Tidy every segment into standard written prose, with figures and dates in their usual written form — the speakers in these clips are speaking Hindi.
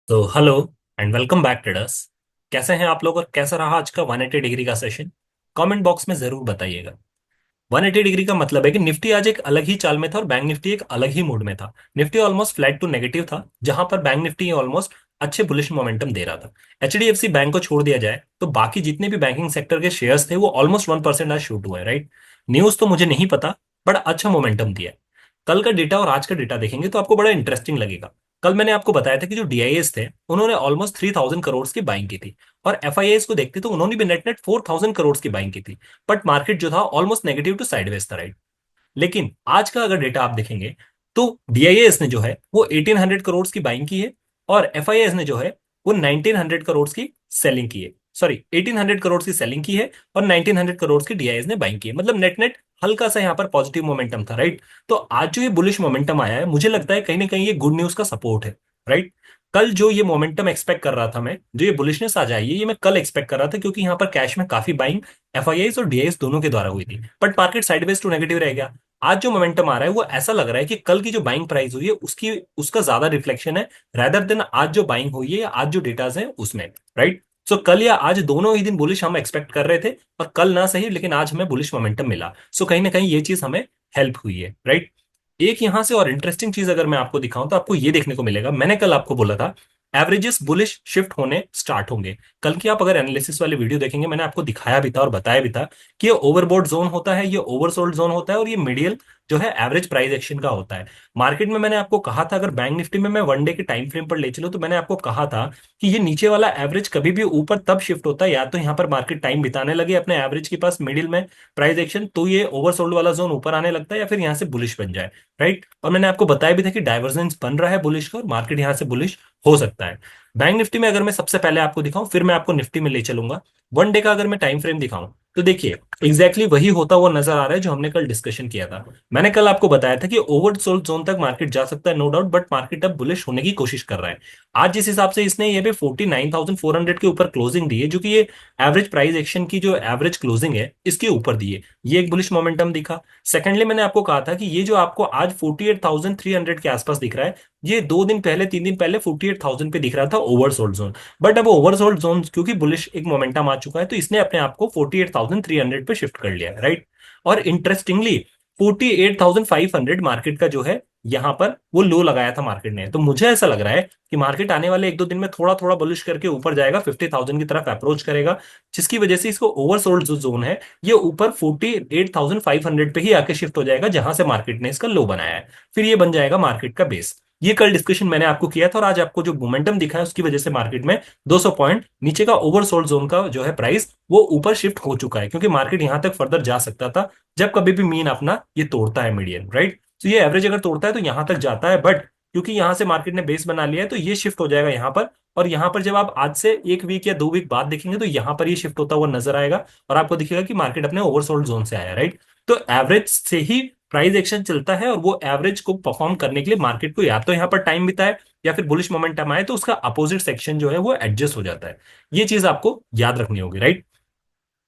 तो hello and welcome back traders. कैसे हैं आप लोग और कैसा रहा आज का 180 डिग्री का सेशन? कमेंट बॉक्स में जरूर बताइएगा। 180 डिग्री का मतलब है कि निफ्टी आज एक अलग ही चाल में था और बैंक निफ्टी एक अलग ही मूड में था। Nifty almost flat to negative था, जहां पर बैंक निफ्टी ऑलमोस्ट अच्छे बुलिश मोमेंटम दे रहा था। एचडीएफसी बैंक को छोड़ दिया जाए तो बाकी जितने भी बैंकिंग सेक्टर के शेयर्स थे वो ऑलमोस्ट 1% आज शूट हुए, राइट। न्यूज तो मुझे नहीं पता, बड़ा अच्छा मोमेंटम दिया है। कल का डेटा और आज का डेटा देखेंगे तो आपको बड़ा इंटरेस्टिंग लगेगा। कल मैंने आपको बताया था कि जो डीआईएस थे उन्होंने ऑलमोस्ट 3000 करोड़ की बाइंग की थी, और एफआईआईस को देखते तो उन्होंने भी नेट नेट 4000 करोड़ की बाइंग की थी। बट मार्केट जो था ऑलमोस्ट नेगेटिव टू साइडवेज था, राइट। लेकिन आज का अगर डेटा आप देखेंगे तो डीआईएस ने जो है वो 1800 करोड़ की बाइंग की है, और एफआईआईएस ने जो है वो 1900 करोड़ की सेलिंग की है। सॉरी, 1800 करोड़ की सेलिंग की है और 1900 करोड़ की डीआईएस ने बाइंग की है। मतलब नेट नेट हल्का सा यहाँ पर पॉजिटिव मोमेंटम था, राइट। तो आज जो ये बुलिश मोमेंटम आया है, मुझे लगता है कहीं ना कहीं ये गुड न्यूज का सपोर्ट है, राइट। कल जो ये मोमेंटम एक्सपेक्ट कर रहा था मैं, जो ये बुलिशनेस आ जाएगी, ये मैं कल एक्सपेक्ट कर रहा था, क्योंकि यहाँ पर कैश में काफी बाइंग एफआईआईस और डीआईएस दोनों के द्वारा हुई थी। But market sideways to negative रह गया। आज जो मोमेंटम आ रहा है वो ऐसा लग रहा है कि कल की जो बाइंग प्राइस हुई है उसकी उसका ज्यादा रिफ्लेक्शन है, रादर देन आज जो बाइंग हुई है या आज जो डेटाज है उसमें, राइट। सो कल या आज दोनों ही दिन बुलिश हम एक्सपेक्ट कर रहे थे, और कल ना सही लेकिन आज हमें बुलिश मोमेंटम मिला। सो कहीं ना कहीं ये चीज हमें हेल्प हुई है, राइट। एक यहां से और इंटरेस्टिंग चीज अगर मैं आपको दिखाऊं तो आपको ये देखने को मिलेगा, मैंने कल आपको बोला था एवरेजेस बुलिश शिफ्ट होने स्टार्ट होंगे। कल की आप अगर एनालिसिस वाले वीडियो देखेंगे, मैंने आपको दिखाया भी था और बताया भी था कि ये ओवरबॉट जोन होता है, ये ओवरसोल्ड जोन होता है, और ये मीडियल जो है एवरेज प्राइस एक्शन का होता है। मार्केट में मैंने आपको कहा था, अगर बैंक निफ्टी में मैं वन डे के टाइम फ्रेम पर ले चलूं तो मैंने आपको कहा था कि ये नीचे वाला एवरेज कभी भी ऊपर तब शिफ्ट होता है या तो यहाँ पर मार्केट टाइम बिताने लगे अपने एवरेज के पास मिडिल में प्राइस एक्शन, तो ये ओवरसोल्ड वाला जोन ऊपर आने लगता है, या फिर यहाँ से बुलिश बन जाए, राइट। और मैंने आपको बताया भी था कि डाइवर्जेंस बन रहा है बुलिश का और मार्केट यहाँ से बुलिश हो सकता है। बैंक निफ्टी में अगर मैं सबसे पहले आपको दिखाऊं फिर मैं आपको निफ्टी में ले चलूंगा। वन डे का अगर मैं टाइम फ्रेम दिखाऊं तो देखिए एग्जैक्टली वही होता हुआ नजर आ रहा है जो हमने कल डिस्कशन किया था। मैंने कल आपको बताया था कि ओवरसोल्ड जोन तक मार्केट जा सकता है, नो डाउट, बट मार्केट अब बुलिश होने की कोशिश कर रहा है। आज जिस हिसाब से इसने ये भी 49,400 के ऊपर क्लोजिंग दी है, जो कि ये एवरेज प्राइस एक्शन की जो एवरेज क्लोजिंग है इसके ऊपर दी है, ये एक बुलिश मोमेंटम दिखा। सेकेंडली मैंने आपको कहा था कि ये जो आपको आज 48,300 के आसपास दिख रहा है, ये 2 दिन पहले 3 दिन पहले 48,000 पे दिख रहा था ओवरसोल्ड जोन। बट अब ओवरसोल्ड जोन क्योंकि बुलिश एक मोमेंटम आ चुका है तो इसने अपने आप को 48,300 पे शिफ्ट कर लिया है, राइट। और इंटरेस्टिंगली 48,500 मार्केट का जो है यहां पर वो लो लगाया था मार्केट ने। तो मुझे ऐसा लग रहा है कि मार्केट आने वाले 1-2 दिन में थोड़ा थोड़ा बुलिश करके ऊपर जाएगा, 50,000 की तरफ अप्रोच करेगा, जिसकी वजह से इसको ओवरसोल्ड जो जोन है ये ऊपर 48,500 पे ही आके शिफ्ट हो जाएगा, जहां से मार्केट ने इसका लो बनाया है। फिर ये बन जाएगा मार्केट का बेस। ये कल डिस्कशन मैंने आपको किया था, और आज आपको जो मोमेंटम दिखा है उसकी वजह से मार्केट में 200 पॉइंट नीचे का ओवरसोल्ड जोन का जो है प्राइस वो ऊपर शिफ्ट हो चुका है, क्योंकि मार्केट यहां तक फर्दर जा सकता था जब कभी भी मीन अपना ये तोड़ता है मीडियन, राइट। तो ये एवरेज अगर तोड़ता है तो यहां तक जाता है, बट क्योंकि यहां से मार्केट ने बेस बना लिया है तो ये शिफ्ट हो जाएगा यहाँ पर। और यहाँ पर जब आप आज से 1 वीक या 2 वीक बाद देखेंगे तो यहाँ पर ये शिफ्ट होता हुआ नजर आएगा, और आपको दिखेगा कि मार्केट अपने ओवरसोल्ड जोन से आया, राइट। तो एवरेज से ही प्राइस एक्शन चलता है, और वो एवरेज को परफॉर्म करने के लिए मार्केट को या तो यहाँ पर टाइम बिताए या फिर बुलिश मोमेंटम आए तो उसका अपोजिट सेक्शन जो है वो एडजस्ट हो जाता है। ये चीज आपको याद रखनी होगी, राइट।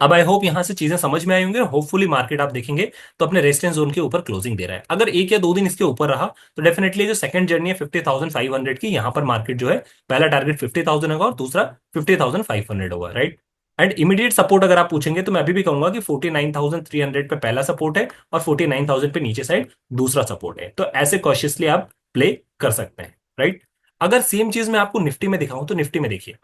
अब आई होप यहां से चीजें समझ में आई होंगी, और होपफुली मार्केट आप देखेंगे तो अपने रेजिस्टेंस जोन के ऊपर क्लोजिंग दे रहा है। अगर 1 या 2 दिन इसके ऊपर रहा तो डेफिनेटली जो सेकंड जर्नी है 50,500 की, यहां पर मार्केट जो है पहला टारगेट 50,000 होगा और दूसरा 50,500 होगा, राइट। एंड इमीडिएट सपोर्ट अगर आप पूछेंगे तो मैं अभी भी कहूंगा कि 49,300 पे पहला सपोर्ट है और 49,000 पे नीचे साइड दूसरा सपोर्ट है। तो ऐसे कॉशियसली आप प्ले कर सकते हैं, राइट। अगर सेम चीज मैं आपको निफ्टी में दिखाऊं तो निफ्टी में देखिए,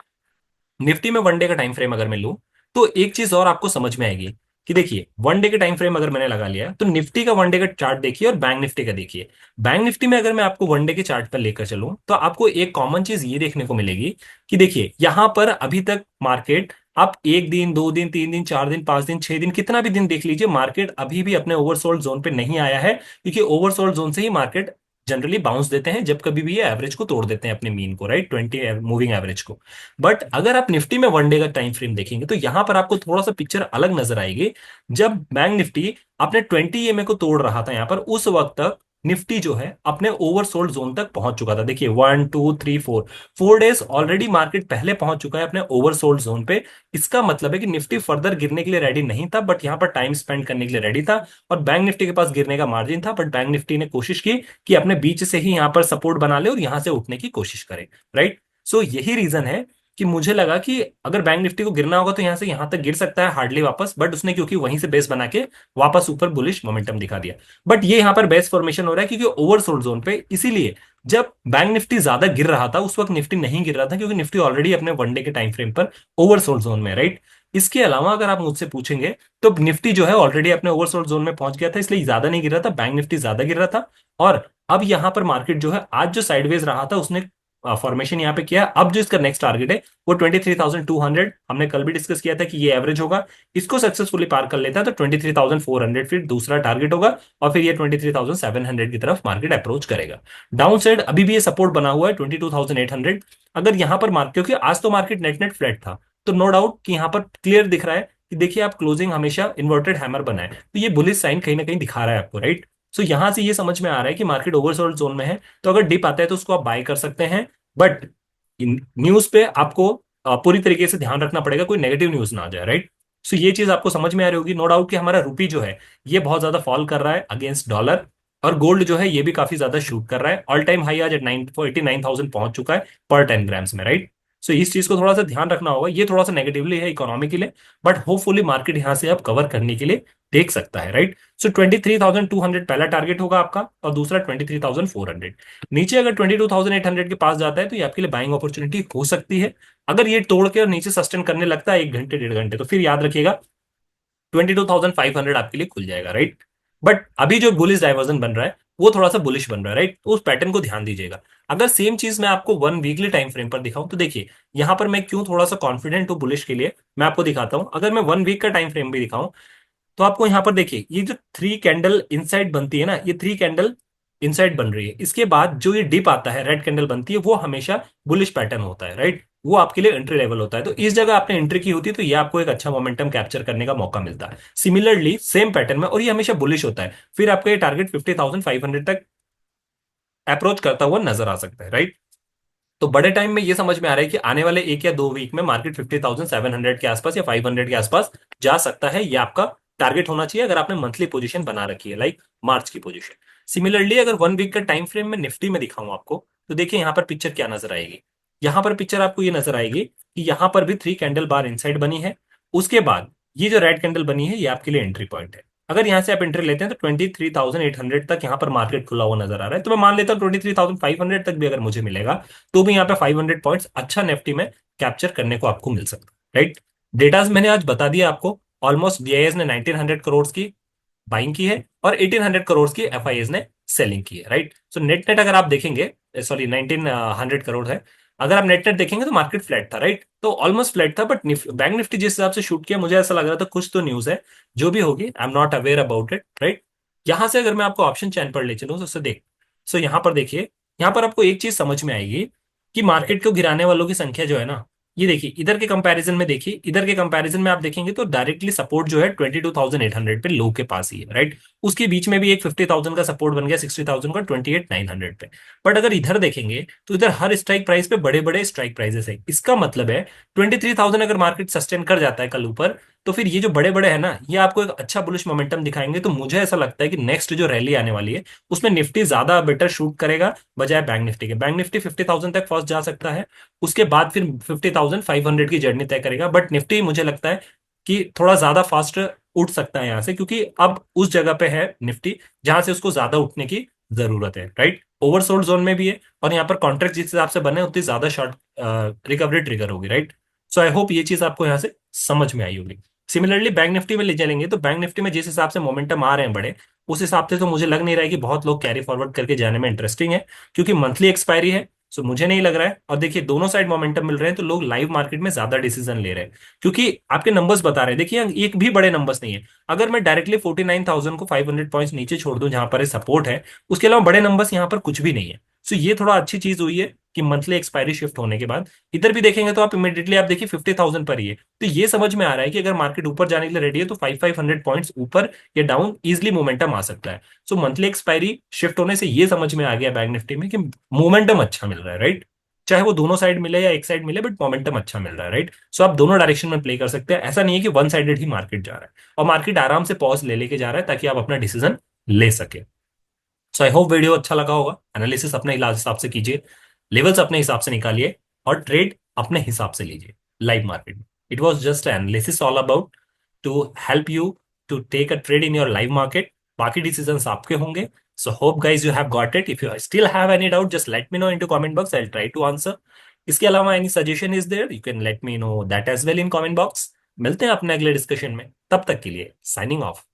निफ्टी में वन डे का टाइम फ्रेम अगर मैं लूं तो एक चीज और आपको समझ में आएगी कि देखिए वन डे के टाइम फ्रेम अगर मैंने लगा लिया तो निफ्टी का वन डे का चार्ट देखिए और बैंक निफ्टी का देखिए। बैंक निफ्टी में अगर मैं आपको वन डे के चार्ट पर लेकर चलूं तो आपको एक कॉमन चीज ये देखने को मिलेगी कि देखिए यहां पर अभी तक मार्केट, आप 1 दिन 2 दिन 3 दिन 4 दिन 5 दिन 6 दिन कितना भी दिन देख लीजिए, मार्केट अभी भी अपने ओवरसोल्ड जोन पे नहीं आया है, क्योंकि ओवरसोल्ड जोन से ही मार्केट जनरली बाउंस देते हैं जब कभी भी ये एवरेज को तोड़ देते हैं अपने मीन को, राइट, 20 मूविंग एवरेज को। बट अगर आप निफ्टी में वन डे का टाइम फ्रेम देखेंगे तो यहां पर आपको थोड़ा सा पिक्चर अलग नजर आएगी। जब बैंक निफ्टी अपने 20 EMA को तोड़ रहा था यहां पर, उस वक्त तक निफ्टी जो है अपने ओवरसोल्ड जोन तक पहुंच चुका था। देखिए 1 2 3 4 4 डेज ऑलरेडी मार्केट पहले पहुंच चुका है अपने ओवरसोल्ड जोन पे। इसका मतलब है कि निफ्टी फर्दर गिरने के लिए रेडी नहीं था, बट यहां पर टाइम स्पेंड करने के लिए रेडी था, और बैंक निफ्टी के पास गिरने का मार्जिन था, बट बैंक निफ्टी ने कोशिश की कि अपने बीच से ही यहां पर सपोर्ट बना ले और यहां से उठने की कोशिश करे, राइट। सो यही रीजन है कि मुझे लगा कि अगर बैंक निफ्टी को गिरना होगा तो यहां से यहां तक गिर सकता है हार्डली वापस, बट उसने क्योंकि वहीं से बेस बना के वापस ऊपर बुलिश मोमेंटम दिखा दिया। बट ये यहाँ पर बेस फॉर्मेशन हो रहा है क्योंकि ओवरसोल्ड जोन पे, इसीलिए जब बैंक निफ्टी ज्यादा गिर रहा था उस वक्त निफ्टी नहीं गिर रहा था, क्योंकि निफ्टी ऑलरेडी अपने वनडे के टाइम फ्रेम पर ओवरसोल्ड जोन में, राइट। इसके अलावा अगर आप मुझसे पूछेंगे तो निफ्टी जो है ऑलरेडी अपने ओवरसोल्ड जोन में पहुंच गया था, इसलिए ज्यादा नहीं गिर रहा था, बैंक निफ्टी ज्यादा गिर रहा था। और अब यहां पर मार्केट जो है आज जो साइडवेज रहा था उसने फॉर्मेशन यहाँ पे किया। अब जो इसका नेक्स्ट टारगेट है वो 23,200, हमने कल भी डिस्कस किया था कि ये एवरेज होगा, इसको सक्सेसफुली पार कर लेता है तो 23,400 फिर दूसरा टारगेट होगा, और फिर ये 23,700 की तरफ मार्केट अप्रोच करेगा। डाउन साइड अभी भी ये सपोर्ट बना हुआ है 22,800। अगर यहाँ पर मार्केट, क्योंकि आज तो मार्केट नेट नेट फ्लैट था, तो नो डाउट कि यहाँ पर क्लियर दिख रहा है कि देखिए आप क्लोजिंग हमेशा इन्वर्टेड हैमर बनाए, तो ये बुलिश साइन कहीं ना कहीं दिखा रहा है आपको, राइट। सो यहां से ये समझ में आ रहा है कि मार्केट ओवरसोल्ड जोन में है, तो अगर डिप आता है तो उसको आप बाय कर सकते हैं। बट न्यूज पे आपको पूरी तरीके से ध्यान रखना पड़ेगा, कोई नेगेटिव न्यूज ना आ जाए, राइट। सो ये चीज आपको समझ में आ रही होगी। नो डाउट कि हमारा रुपी जो है ये बहुत ज्यादा फॉल कर रहा है अगेंस्ट डॉलर, और गोल्ड जो है ये भी काफी ज्यादा शूट कर रहा है, ऑल टाइम हाई आज 89,000 पहुंच चुका है पर 10 ग्राम्स में, राइट। सो इस चीज को थोड़ा सा ध्यान रखना होगा, ये थोड़ा सा नेगेटिवली है इकोनॉमी के लिए, बट होपफुली मार्केट यहां से अब कवर करने के लिए देख सकता है, राइट। सो 23,200 पहला टारगेट होगा आपका, और दूसरा 23,400। नीचे अगर 22,800 के पास जाता है तो ये आपके लिए बाइंग अपॉर्चुनिटी हो सकती है। अगर ये तोड़ के और नीचे सस्टेन करने लगता है 1 घंटे 1.5 घंटे, तो फिर याद रखिएगा 22,500 आपके लिए खुल जाएगा, राइट। बट अभी जो बुलिश डाइवर्जन बन रहा है वो थोड़ा सा बुलिश बन रहा है, राइट, तो उस पैटर्न को ध्यान दीजिएगा। अगर सेम चीज मैं आपको वन वीकली टाइम फ्रेम पर दिखाऊं तो देखिए यहां पर मैं क्यों थोड़ा सा कॉन्फिडेंट हूं बुलिश के लिए, मैं आपको दिखाता हूं। अगर मैं वन वीक का टाइम फ्रेम भी दिखाऊं तो आपको यहाँ पर देखिए ये जो थ्री कैंडल इनसाइड बनती है ना, ये थ्री कैंडल इनसाइड बन रही है, इसके बाद जो ये डिप आता है रेड कैंडल बनती है वो हमेशा बुलिश पैटर्न होता है, राइट। वो आपके लिए एंट्री लेवल होता है, तो इस जगह आपने एंट्री की होती है तो ये आपको एक अच्छा मोमेंटम कैप्चर करने का मौका मिलता है सिमिलरली सेम पैटर्न में, और ये हमेशा बुलिश होता है। फिर आपका ये टारगेट 50,500 तक अप्रोच करता हुआ नजर आ सकता है, राइट। तो बड़े टाइम में ये समझ में आ रहा है कि आने वाले 1 या 2 वीक में मार्केट 50,700 के आसपास या 500 के आसपास जा सकता है, ये आपका टारगेट होना चाहिए अगर आपने मंथली पोजीशन बना रखी है, लाइक मार्च की पोजीशन। सिमिलरली अगर वन वीक का टाइम फ्रेम में निफ्टी में दिखाऊं आपको तो देखिए यहाँ पर पिक्चर क्या नजर आएगी। यहाँ पर पिक्चर आपको ये नजर आएगी कि यहाँ पर भी थ्री कैंडल बार इनसाइड बनी है, उसके बाद ये जो रेड कैंडल बनी है ये आपके लिए एंट्री पॉइंट है। अगर यहाँ से आप एंट्री लेते हैं तो 23,800 तक यहाँ पर मार्केट खुला हुआ नजर आ रहा है, तो मैं मान लेता हूँ 23,500 तक भी अगर मुझे मिलेगा तो भी यहाँ पे 500 पॉइंट्स अच्छा निफ्टी में कैप्चर करने को आपको मिल सकता है, राइट। डेटाज मैंने आज बता दिया आपको। ऑलमोस्ट डीआईएस ने 1900 करोड़ की बाइंग की है और 1800 करोड़ की एफआईएस ने सेलिंग की है, राइट। सो नेट नेट अगर आप देखेंगे, सॉरी 1900 करोड़ है, अगर आप नेट नेट देखेंगे तो मार्केट फ्लैट था, राइट, तो ऑलमोस्ट फ्लैट था। बट बैंक निफ्टी जिस हिसाब से शूट किया मुझे ऐसा लग रहा था कुछ तो न्यूज है, जो भी होगी I am not aware about it, right. यहां से अगर मैं आपको ऑप्शन चैन पर ले चलूं तो उससे देख, सो यहां पर देखिए, यहां पर आपको एक चीज समझ में आएगी कि मार्केट को गिराने वालों की संख्या जो है ना, ये देखिए इधर के कंपैरिजन में, देखिए इधर के कंपैरिजन में आप देखेंगे तो डायरेक्टली सपोर्ट जो है 22,800 पे लो के पास ही है, राइट। उसके बीच में भी एक 50,000 का सपोर्ट बन गया, 60,000 का 28,900 पे। बट अगर इधर देखेंगे तो इधर हर स्ट्राइक प्राइस पे बड़े बड़े स्ट्राइक प्राइसेस है, इसका मतलब है 23,000 अगर मार्केट सस्टेन कर जाता है कल ऊपर, तो फिर ये जो बड़े बड़े है ना ये आपको एक अच्छा बुलिश मोमेंटम दिखाएंगे। तो मुझे ऐसा लगता है कि नेक्स्ट जो रैली आने वाली है उसमें निफ्टी ज्यादा बेटर शूट करेगा बजाय बैंक निफ्टी के। बैंक निफ्टी 50,000 तक फर्स्ट जा सकता है, उसके बाद फिर 50,500 की जर्नी तय करेगा। बट निफ्टी मुझे लगता है कि थोड़ा ज्यादा फास्ट उठ सकता है यहाँ से, क्योंकि अब उस जगह पे है निफ्टी जहां से उसको ज्यादा उठने की जरूरत है, राइट। ओवरसोल्ड जोन में भी है और यहाँ पर कॉन्ट्रैक्ट जिस हिसाब से बने उतनी ज्यादा शॉर्ट रिकवरी ट्रिगर होगी, राइट। सो आई होप ये चीज आपको यहाँ से समझ में आई होगी। सिमिलरली बैंक निफ्टी में ले चलेंगे तो बैंक निफ्टी में जिस हिसाब से मोमेंटम आ रहे हैं बड़े, उस हिसाब से तो मुझे लग नहीं रहा है कि बहुत लोग कैरी फॉरवर्ड करके जाने में इंटरेस्टिंग है, क्योंकि मंथली एक्सपायरी है। सो मुझे नहीं लग रहा है। और देखिए दोनों साइड मोमेंटम मिल रहे हैं तो लोग लाइव मार्केट में ज्यादा डिसीजन ले रहे हैं, क्योंकि आपके नंबर्स बता रहे हैं। देखिए एक भी बड़े नंबर्स नहीं है। अगर मैं डायरेक्टली 49,000 को 500 पॉइंट्स नीचे छोड़ दूं जहां पर सपोर्ट है, उसके अलावा बड़े नंबर्स यहाँ पर कुछ भी नहीं है। सो ये थोड़ा अच्छी चीज हुई है कि मंथली एक्सपायरी शिफ्ट होने के बाद इधर भी देखेंगे तो आप इमीडिएटली आप देखिए 50,000 पर ही है। तो ये समझ में आ रहा है कि अगर मार्केट ऊपर जाने के लिए रेडी है तो 500 पॉइंट्स ऊपर या डाउन इजिली मोमेंटम आ सकता है। सो मंथली एक्सपायरी शिफ्ट होने से ये समझ में आ गया बैंक निफ्टी में कि मोमेंटम अच्छा मिल रहा है, राइट। चाहे वो दोनों साइड मिले या एक साइड मिले, बट मोमेंटम अच्छा मिल रहा है, राइट। सो आप दोनों डायरेक्शन में प्ले कर सकते हैं, ऐसा नहीं है कि वन साइडेड ही मार्केट जा रहा है। और मार्केट आराम से पॉज ले लेके जा रहा है ताकि आप अपना डिसीजन ले सके। सो आई होप वीडियो अच्छा लगा होगा। एनालिसिस अपने हिसाब से कीजिए, लेवल्स अपने हिसाब से निकालिए, और ट्रेड अपने हिसाब से लीजिए लाइव मार्केट में। It was just analysis all about to help you to take a trade in your live market. बाकी डिसीजंस आपके होंगे। So hope guys you have got it. If you still have any doubt just let me know in to comment box, I try to answer. इसके अलावा any suggestion is there, you can let me know that as well in comment box. मिलते हैं अपने अगले डिस्कशन में, तब तक के लिए साइनिंग ऑफ।